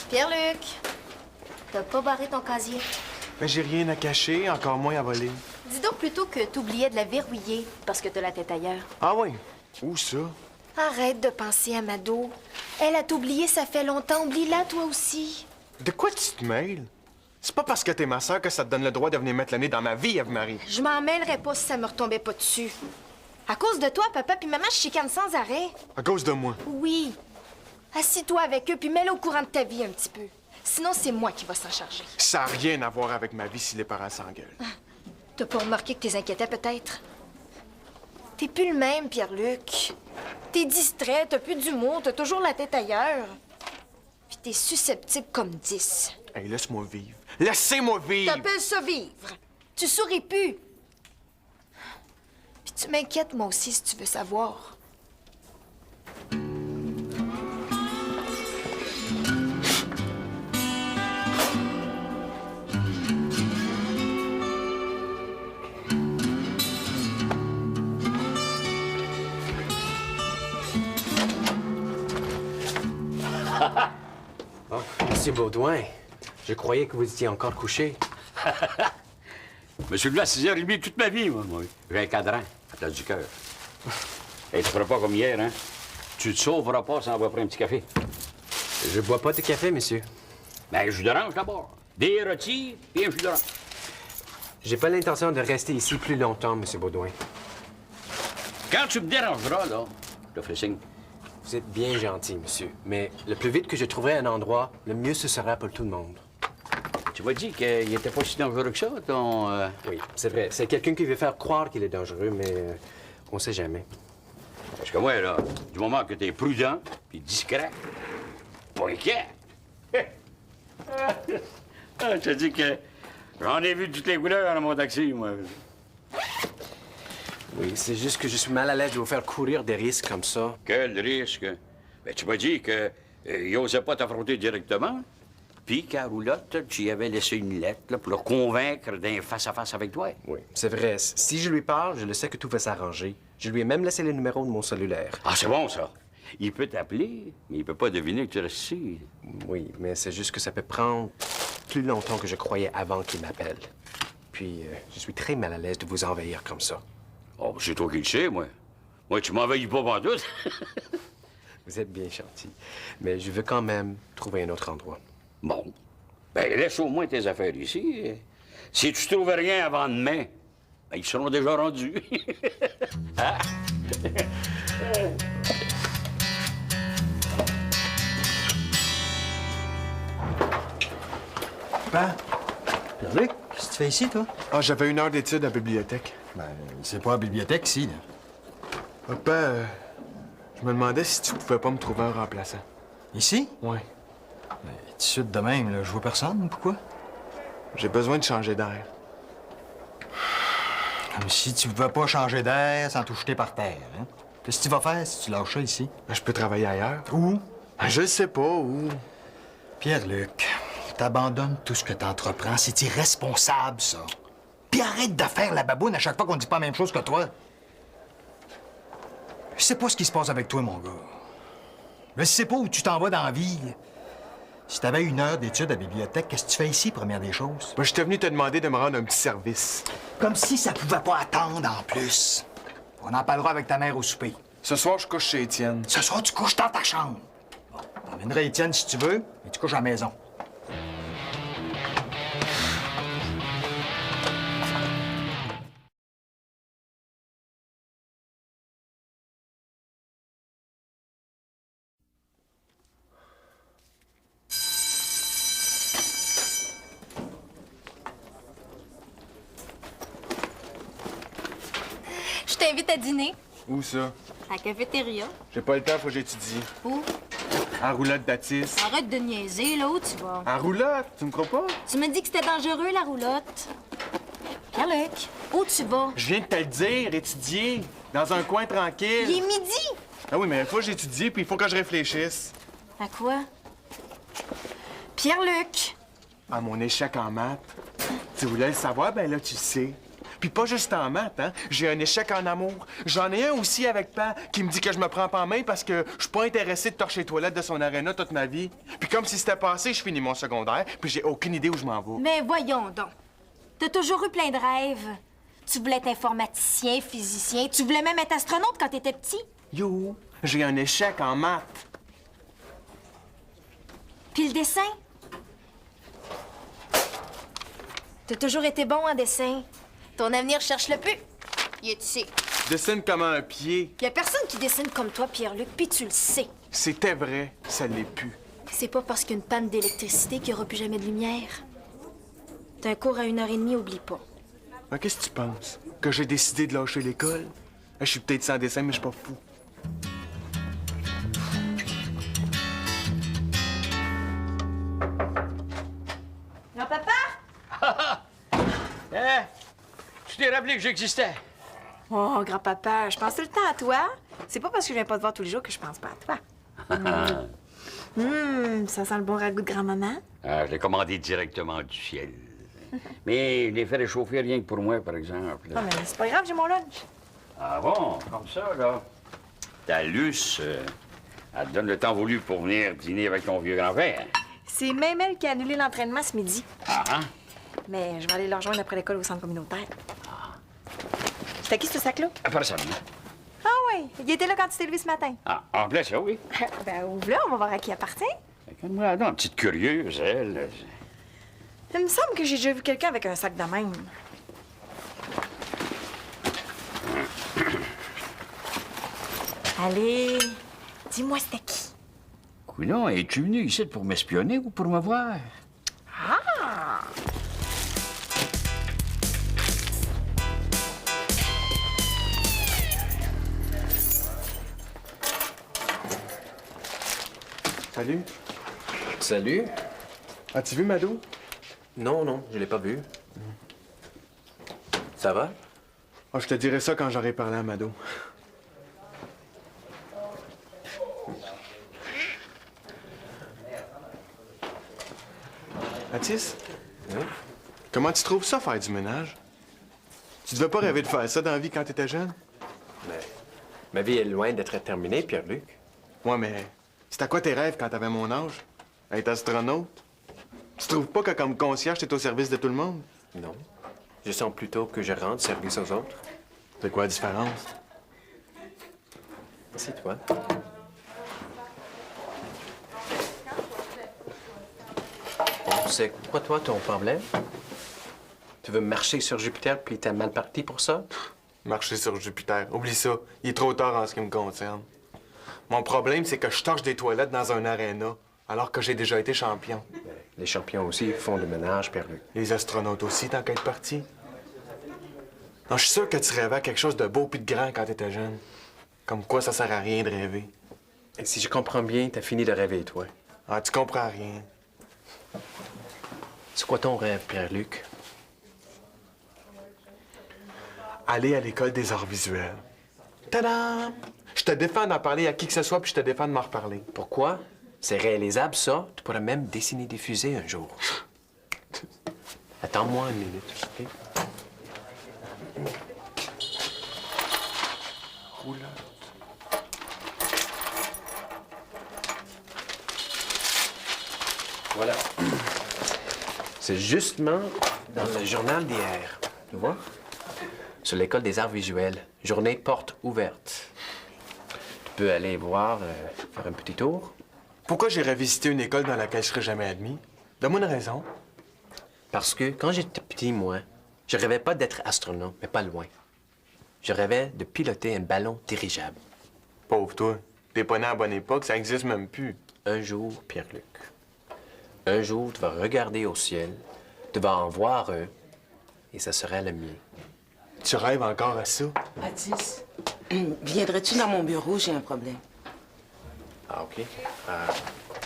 Pierre-Luc, t'as pas barré ton casier? Mais j'ai rien à cacher, encore moins à voler. Dis donc plutôt que t'oubliais de la verrouiller parce que t'as la tête ailleurs. Ah oui? Où ça? Arrête de penser à Mado. Elle a t'oublié, ça fait longtemps. Oublie-la, toi aussi. De quoi tu te mêles? C'est pas parce que t'es ma sœur que ça te donne le droit de venir mettre le nez dans ma vie, Eve-Marie. Je m'en mêlerais pas si ça me retombait pas dessus. À cause de toi, papa puis maman, je chicane sans arrêt. À cause de moi. Oui. Assis-toi avec eux puis mets-le au courant de ta vie un petit peu. Sinon, c'est moi qui va s'en charger. Ça n'a rien à voir avec ma vie si les parents s'engueulent. T'as pas remarqué que t'es inquiété, peut-être? T'es plus le même, Pierre-Luc. T'es distrait, t'as plus d'humour, t'as toujours la tête ailleurs. Puis t'es susceptible comme 10. Hey, laisse-moi vivre. Laissez-moi vivre! T'appelles ça vivre. Tu souris plus. Puis tu m'inquiètes, moi aussi, si tu veux savoir. Oh, Monsieur Baudouin, je croyais que vous étiez encore couché. Je suis levé à 6h30 toute ma vie, moi. J'ai un cadran à place du cœur. Et tu feras pas comme hier, hein? Tu te sauveras pas sans avoir pris un petit café. Je bois pas de café, monsieur. Ben, un jus d'orange d'abord. Des rôtis, puis un jus d'orange. J'ai pas l'intention de rester ici plus longtemps, Monsieur Baudouin. Quand tu me dérangeras, là, je te ferai signe. Vous êtes bien gentil, monsieur. Mais le plus vite que je trouverai un endroit, le mieux ce sera pour tout le monde. Tu m'as dit qu'il était pas si dangereux que ça, ton... Oui, c'est vrai. C'est quelqu'un qui veut faire croire qu'il est dangereux, mais on sait jamais. Parce que moi, là, du moment que t'es prudent, puis discret, pas inquiet. Je te dis que j'en ai vu toutes les couleurs dans mon taxi, moi. Oui, c'est juste que je suis mal à l'aise de vous faire courir des risques comme ça. Quel risque? Ben, tu m'as dit que il osait pas t'affronter directement, puis qu'à Roulotte, tu y avais laissé une lettre là, pour le convaincre d'un face-à-face avec toi. Oui, c'est vrai. Si je lui parle, je le sais que tout va s'arranger. Je lui ai même laissé le numéro de mon cellulaire. Ah, c'est bon, ça. Il peut t'appeler, mais il peut pas deviner que tu restes ici. Oui, mais c'est juste que ça peut prendre plus longtemps que je croyais avant qu'il m'appelle. Puis, je suis très mal à l'aise de vous envahir comme ça. Oh, c'est toi qui le sais, moi. Moi, tu m'envahis pas pantoute. Vous êtes bien gentil. Mais je veux quand même trouver un autre endroit. Bon. Ben, laisse au moins tes affaires ici. Si tu trouves rien avant demain, ben, ils seront déjà rendus. Hein? Papa? Pierre-Luc, qu'est-ce que tu fais ici, toi? Ah, j'avais 1 heure d'études à la bibliothèque. Ben, c'est pas la bibliothèque ici, là. Papa, je me demandais si tu pouvais pas me trouver un remplaçant. Ici? Ouais. Ben, tout de suite de même, là, je vois personne. Pourquoi? J'ai besoin de changer d'air. Comme si tu pouvais pas changer d'air sans tout jeter par terre, hein? Qu'est-ce que tu vas faire si tu lâches ça ici? Ben, je peux travailler ailleurs. Où? Ben, je sais pas où. Pierre-Luc, t'abandonnes tout ce que t'entreprends. C'est irresponsable, ça. Puis arrête de faire la baboune à chaque fois qu'on dit pas la même chose que toi. Je sais pas ce qui se passe avec toi, mon gars. Je sais pas où tu t'en vas dans la vie. Si t'avais 1 heure d'études à la bibliothèque, qu'est-ce que tu fais ici, première des choses? Ben, j'étais venu te demander de me rendre un petit service. Comme si ça pouvait pas attendre, en plus. On en parlera avec ta mère au souper. Ce soir, je couche chez Étienne. Ce soir, tu couches dans ta chambre. Bon, t'emmèneras Étienne si tu veux, mais tu couches à la maison. Je t'invite à dîner. Où ça? À la cafétéria. J'ai pas le temps, faut que j'étudie. Où? En roulotte d'Atis. Arrête de niaiser, là où tu vas? En roulotte? Tu me crois pas? Tu me dis que c'était dangereux, la roulotte. Pierre-Luc, où tu vas? Je viens de te le dire, étudier. Dans un coin tranquille. Il est midi! Ah oui, mais il faut que j'étudie, puis il faut que je réfléchisse. À quoi? Pierre-Luc! À mon échec en maths. Tu voulais le savoir? Ben là, tu le sais. Puis pas juste en maths, hein? J'ai un échec en amour. J'en ai un aussi avec Pan qui me dit que je me prends pas en main parce que je suis pas intéressé de torcher les toilettes de son aréna toute ma vie. Puis comme si c'était passé, je finis mon secondaire, puis j'ai aucune idée où je m'en vais. Mais voyons donc. T'as toujours eu plein de rêves. Tu voulais être informaticien, physicien. Tu voulais même être astronaute quand t'étais petit. Yo, j'ai un échec en maths. Puis le dessin? T'as toujours été bon en dessin. Ton avenir cherche le plus. Il est ici. Je dessine comme un pied. Y a personne qui dessine comme toi, Pierre-Luc, puis tu le sais. C'était vrai, ça l'est plus. C'est pas parce qu'il y a une panne d'électricité qu'il y aura plus jamais de lumière. T'as un cours à 1h30, oublie pas. Mais qu'est-ce que tu penses? Que j'ai décidé de lâcher l'école? Je suis peut-être sans dessin, mais je suis pas fou. Grand-papa? Hein? Tu t'es rappelé que j'existais? Oh, grand-papa, je pense tout le temps à toi. C'est pas parce que je viens pas te voir tous les jours que je pense pas à toi. Ça sent le bon ragoût de grand-maman. Ah, je l'ai commandé directement du ciel. Mais je l'ai fait réchauffer rien que pour moi, par exemple. Non, mais c'est pas grave, j'ai mon lunch. Ah bon? Comme ça, là? Ta Luce, elle te donne le temps voulu pour venir dîner avec ton vieux grand-père. C'est même elle qui a annulé l'entraînement ce midi. Ah, hein? Mais je vais aller le rejoindre après l'école au centre communautaire. C'est à qui ce sac-là? Ah, personne. Ah oui, il était là quand tu t'es levé ce matin. Ah, en plein ça, oui. Ben, ouvre-le, on va voir à qui appartient. Calme-moi donc, petite curieuse, elle. Il me semble que j'ai déjà vu quelqu'un avec un sac de même. Allez, dis-moi c'était qui? Coudonc, es-tu venu ici pour m'espionner ou pour me voir? Ah! Salut. Salut. As-tu vu Mado? Non, non, je l'ai pas vu. Ça va? Oh, je te dirai ça quand j'aurai parlé à Mado. Atis? Oui? Comment tu trouves ça, faire du ménage? Tu devais pas rêver de faire ça dans la vie quand t'étais jeune? Mais ma vie est loin d'être terminée, Pierre-Luc. Ouais, mais c'était quoi tes rêves quand t'avais mon âge? Être astronaute? Tu trouves pas que comme concierge, t'es au service de tout le monde? Non. Je sens plutôt que je rende service aux autres. C'est quoi la différence? C'est toi. Bon, c'est quoi, toi, ton problème? Tu veux marcher sur Jupiter puis t'es mal parti pour ça? Marcher sur Jupiter. Oublie ça. Il est trop tard en ce qui me concerne. Mon problème, c'est que je torche des toilettes dans un aréna, alors que j'ai déjà été champion. Les champions aussi font le ménage, Pierre-Luc. Les astronautes aussi, tant qu'à être partis. Non, je suis sûr que tu rêvais à quelque chose de beau puis de grand quand t'étais jeune. Comme quoi, ça sert à rien de rêver. Et si je comprends bien, t'as fini de rêver, toi. Ah, tu comprends rien. C'est quoi ton rêve, Pierre-Luc? Aller à l'école des arts visuels. Tadam! Je te défends d'en parler à qui que ce soit, puis je te défends de m'en reparler. Pourquoi? C'est réalisable, ça. Tu pourrais même dessiner des fusées un jour. Attends-moi une minute, OK? Roulotte. Voilà. C'est justement dans le journal d'hier. Tu vois? Sur l'école des arts visuels. Journée porte ouverte. Tu peux aller voir, faire un petit tour. Pourquoi j'irais visiter une école dans laquelle je serais jamais admis? Donne-moi une raison. Parce que quand j'étais petit, moi, je rêvais pas d'être astronaute, mais pas loin. Je rêvais de piloter un ballon dirigeable. Pauvre toi. T'es pas né à la bonne époque, ça existe même plus. Un jour, Pierre-Luc, un jour, tu vas regarder au ciel, tu vas en voir un, et ça sera le mien. Tu rêves encore à ça? Atis, viendrais-tu dans mon bureau? J'ai un problème. Ah, OK.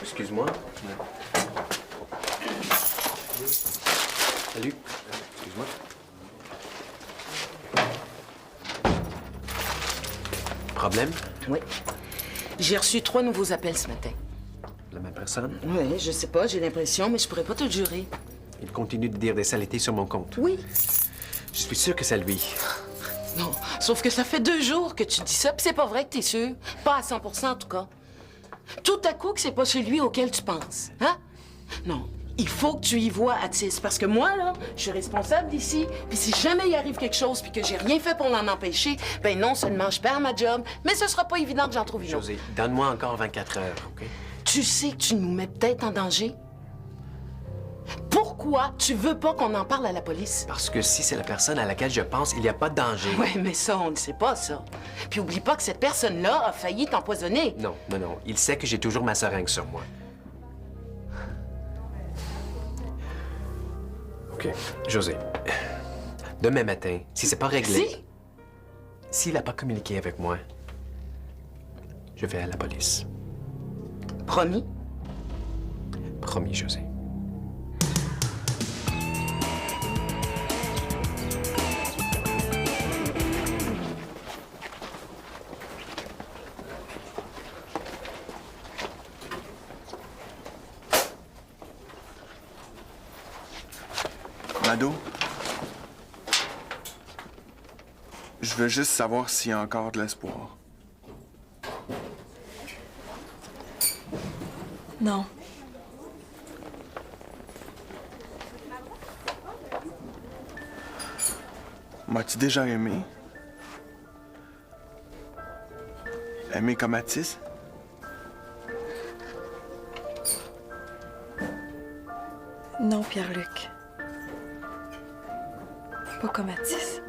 Excuse-moi. Salut. Excuse-moi. Problème? Oui. J'ai reçu 3 nouveaux appels ce matin. La même personne? Oui, je sais pas, j'ai l'impression, mais je pourrais pas te le jurer. Il continue de dire des saletés sur mon compte. Oui. Je suis sûr que c'est lui. Non, sauf que ça fait 2 jours que tu dis ça, puis c'est pas vrai que t'es sûr. Pas à 100 en tout cas. Tout à coup que c'est pas celui auquel tu penses, hein? Non, il faut que tu y vois, Atis, parce que moi, là, je suis responsable d'ici, puis si jamais il arrive quelque chose puis que j'ai rien fait pour l'en empêcher, ben non seulement je perds ma job, mais ce sera pas évident que j'en trouve une autre. José, donne-moi encore 24 heures, OK? Tu sais que tu nous mets peut-être en danger? Pourquoi tu veux pas qu'on en parle à la police? Parce que si c'est la personne à laquelle je pense, il n'y a pas de danger. Oui, mais ça, on ne sait pas, ça. Puis oublie pas que cette personne-là a failli t'empoisonner. Non, non, non. Il sait que j'ai toujours ma seringue sur moi. OK. José, demain matin, si c'est pas réglé... Si? S'il n'a pas communiqué avec moi, je vais à la police. Promis? Promis, José. Mado, je veux juste savoir s'il y a encore de l'espoir. Non. M'as-tu déjà aimé? Aimé comme Atis? Non, Pierre-Luc. Pas comme Atis.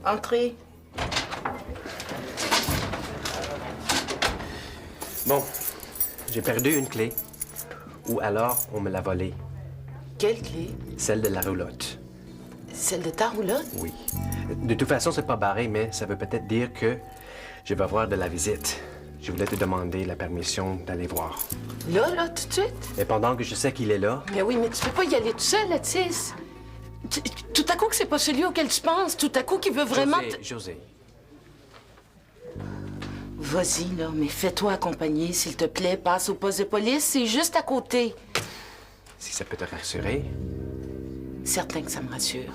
Entrez. Bon, j'ai perdu une clé. Ou alors, on me l'a volée. Quelle clé? Celle de la roulotte. Celle de ta roulotte? Oui. De toute façon, c'est pas barré, mais ça veut peut-être dire que je vais avoir de la visite. Je voulais te demander la permission d'aller voir. Là, tout de suite? Et pendant que je sais qu'il est là, Mais oui, mais tu peux pas y aller tout seul, Atis. Tout à coup que c'est pas celui auquel tu penses, tout à coup qu'il veut vraiment... José, Vas-y, là, mais fais-toi accompagner, s'il te plaît. Passe au poste de police, c'est juste à côté. si ça peut te rassurer. Certain que ça me rassure.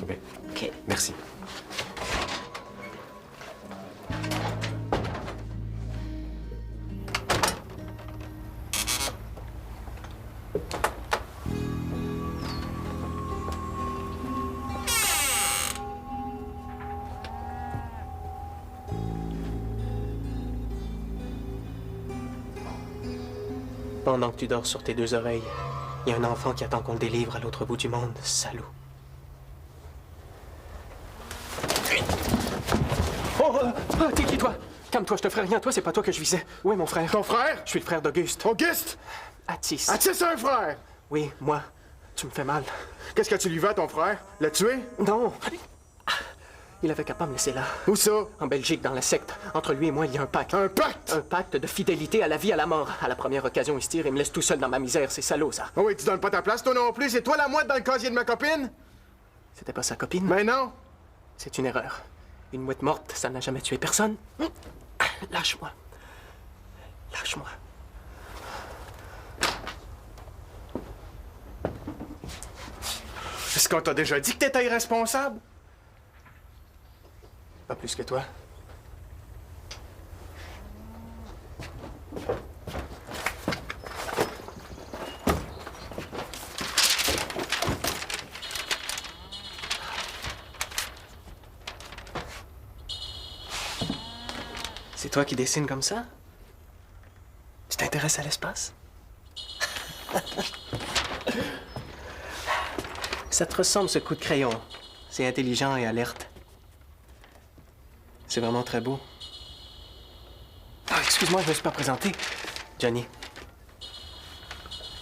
OK. OK. Merci. Pendant que tu dors sur tes 2 oreilles, il y a un enfant qui attend qu'on le délivre à l'autre bout du monde, salaud. Oh, t'es qui, toi? Calme-toi, je te ferai rien. Toi, c'est pas toi que je visais. Où est mon frère? Ton frère? Je suis le frère d'Auguste. Auguste? Atis. Atis, c'est un frère! Oui, moi. Tu me fais mal. Qu'est-ce que tu lui veux à ton frère? Le tuer? Non. Il avait qu'à pas me laisser là. Où ça? En Belgique, dans la secte. Entre lui et moi, il y a un pacte. Un pacte? Un pacte de fidélité à la vie, à la mort. À la première occasion, il se tire et me laisse tout seul dans ma misère. C'est salaud, ça. Oh oui, tu donnes pas ta place, toi non plus. C'est toi la mouette dans le casier de ma copine? C'était pas sa copine? Ben non. C'est une erreur. Une mouette morte, ça n'a jamais tué personne. Lâche-moi. Lâche-moi. Est-ce qu'on t'a déjà dit que t'étais irresponsable? Pas plus que toi. Toi qui dessines comme ça? Tu t'intéresses à l'espace? Ça te ressemble, ce coup de crayon. C'est intelligent et alerte. C'est vraiment très beau. Ah, excuse-moi, je me suis pas présenté. Johnny.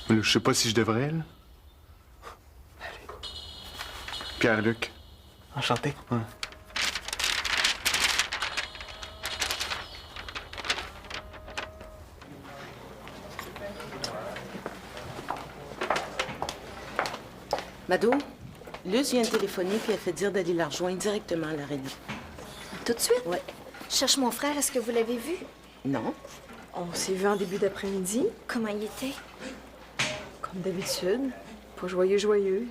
Je sais pas si je devrais, là. Pierre-Luc. Enchanté. Ouais. Mado, Luce vient de téléphoner puis elle fait dire d'aller la rejoindre directement à l'aréna. Tout de suite? Ouais. Je cherche mon frère, est-ce que vous l'avez vu? Non? On s'est vu en début d'après-midi, Comment il était? comme d'habitude. Pas joyeux.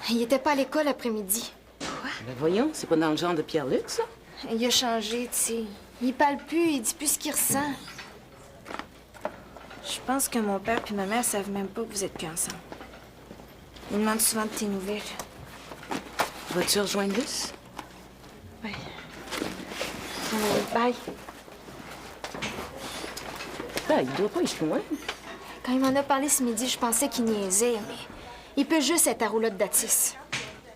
Il était pas à l'école après-midi. Ben voyons, c'est pas dans le genre de Pierre-Luc, ça? Il a changé, tu sais. Il parle plus, il dit plus ce qu'il ressent. Je pense que mon père puis ma mère savent même pas que vous êtes plus ensemble. Ils demandent souvent de tes nouvelles. Vas-tu rejoindre Luce? Bye. Ben, il doit pas être loin. Quand il m'en a parlé ce midi, je pensais qu'il niaisait, mais il peut juste être à roulotte d'Atis.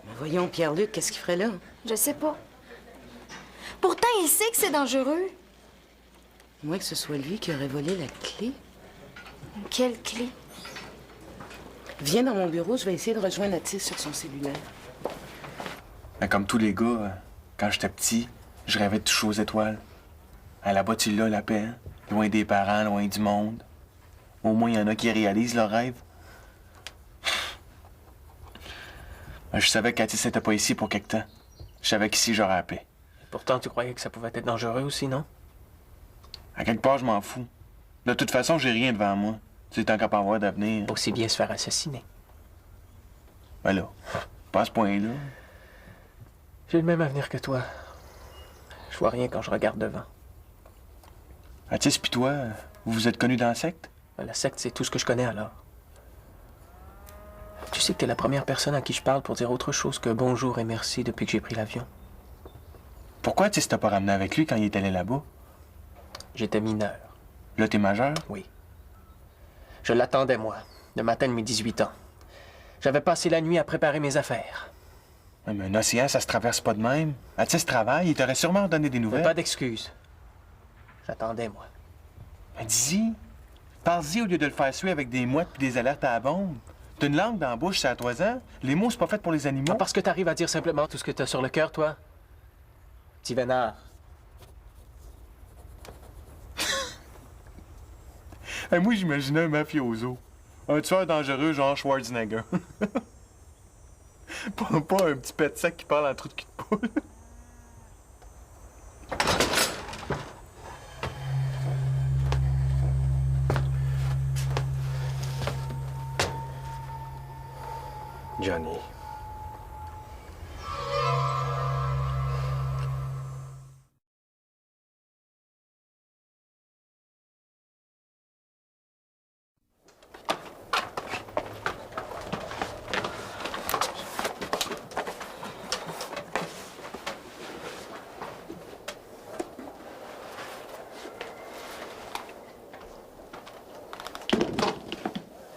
Ben voyons, Pierre-Luc, qu'est-ce qu'il ferait là? Je sais pas. Pourtant, il sait que c'est dangereux. Moins que ce soit lui qui aurait volé la clé. Quelle clé? Viens dans mon bureau, je vais essayer de rejoindre Atis sur son cellulaire. Ben, comme tous les gars, quand j'étais petit, je rêvais de toucher aux étoiles. Là-bas, tu l'as, la paix, hein? Loin des parents, loin du monde. Au moins, il y en a qui réalisent leurs rêves. Ben, je savais qu'Atis n'était pas ici pour quelque temps. Je savais qu'ici, j'aurais la paix. Pourtant, tu croyais que ça pouvait être dangereux aussi, non? À quelque part, je m'en fous. De toute façon, j'ai rien devant moi. Tu sais, tant qu'à pas avoir d'avenir. Aussi bien se faire assassiner. Ben là, pas à ce point-là. J'ai le même avenir que toi. Je vois rien quand je regarde devant. Atis pis toi, vous vous êtes connus dans la secte? La secte, c'est tout ce que je connais alors. Tu sais que t'es la première personne à qui je parle pour dire autre chose que bonjour et merci depuis que j'ai pris l'avion. Pourquoi Atis t'a pas ramené avec lui quand il est allé là-bas? J'étais mineur. Là, t'es majeur? Oui. Je l'attendais, moi, le matin de mes 18 ans. J'avais passé la nuit à préparer mes affaires. Ouais, mais un océan, ça se traverse pas de même. Atis travaille, il t'aurait sûrement donné des Mais nouvelles. pas d'excuses. J'attendais, moi. Ben, dis-y. Parle-y au lieu de le faire suer avec des mouettes puis des alertes à la bombe. T'as une langue dans la bouche, c'est à toi ans. Les mots, c'est pas fait pour les animaux. Pas parce que t'arrives à dire simplement tout ce que t'as sur le cœur, toi. Petit vénard. Hey, moi, j'imaginais un mafioso. Un tueur dangereux, genre Schwarzenegger. pas un petit pet sec qui parle en trou de cul de poule. Johnny.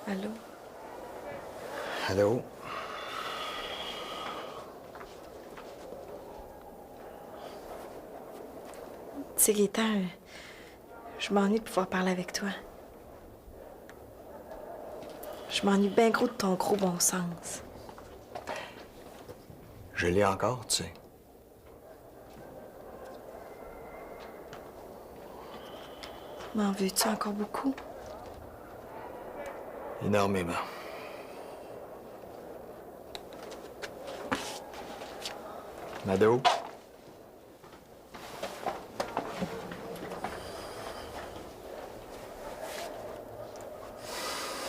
Allô? Allô? Tu sais, Gaétan, je m'ennuie de pouvoir parler avec toi. Je m'ennuie bien gros de ton gros bon sens. Je l'ai encore, tu sais. M'en veux-tu encore beaucoup? Énormément. Mado?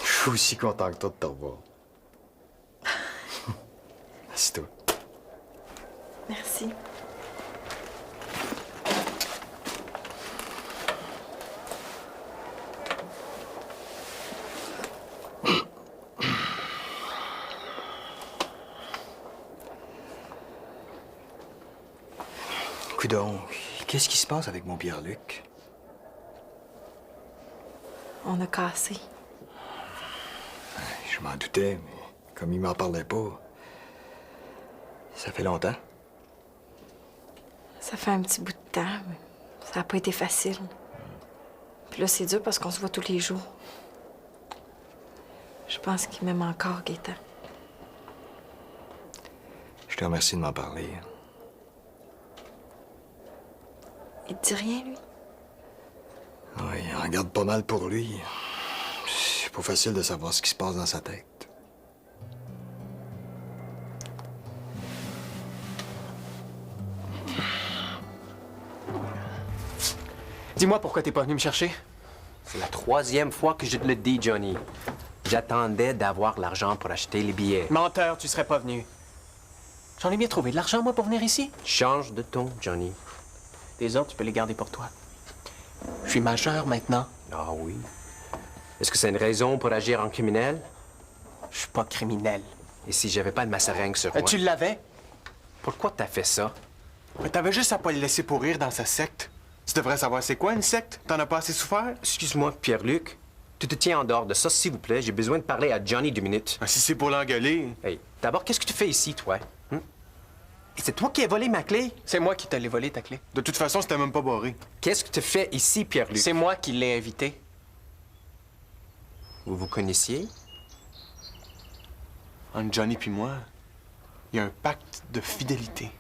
Je suis aussi content que toi de te revoir. Assis-toi. Merci. Coudon, qu'est-ce qui se passe avec mon Pierre-Luc? On a cassé. Je m'en doutais, mais comme il m'en parlait pas, ça fait longtemps. Ça fait un petit bout de temps, mais ça n'a pas été facile. Puis là, c'est dur parce qu'on se voit tous les jours. Je pense qu'il m'aime encore, Gaétan. Je te remercie de m'en parler. Il te dit rien, lui? Oui, il en garde pas mal pour lui. C'est pas facile de savoir ce qui se passe dans sa tête. Dis-moi pourquoi t'es pas venu me chercher. C'est la 3e fois que je te le dis, Johnny. J'attendais d'avoir l'argent pour acheter les billets. Menteur, tu serais pas venu. J'en ai bien trouvé de l'argent, moi, pour venir ici. Change de ton, Johnny. Tes ordres, tu peux les garder pour toi. Je suis majeur maintenant. Ah oui? Est-ce que c'est une raison pour agir en criminel? Je suis pas criminel. Et si j'avais pas de ma seringue sur moi? Tu l'avais? Pourquoi t'as fait ça? Mais t'avais juste à pas le laisser pourrir dans sa secte. Tu devrais savoir c'est quoi une secte? T'en as pas assez souffert? Excuse-moi, Pierre-Luc. Tu te tiens en dehors de ça, s'il vous plaît. J'ai besoin de parler à Johnny 2 minutes. Si c'est pour l'engueuler. Hey, d'abord, qu'est-ce que tu fais ici, toi? Et c'est toi qui as volé ma clé? C'est moi qui te l'ai volé, ta clé. De toute façon, c'était même pas barré. Qu'est-ce que tu fais ici, Pierre-Luc? C'est moi qui l'ai invité. Vous vous connaissiez? Entre Johnny puis moi, il y a un pacte de fidélité.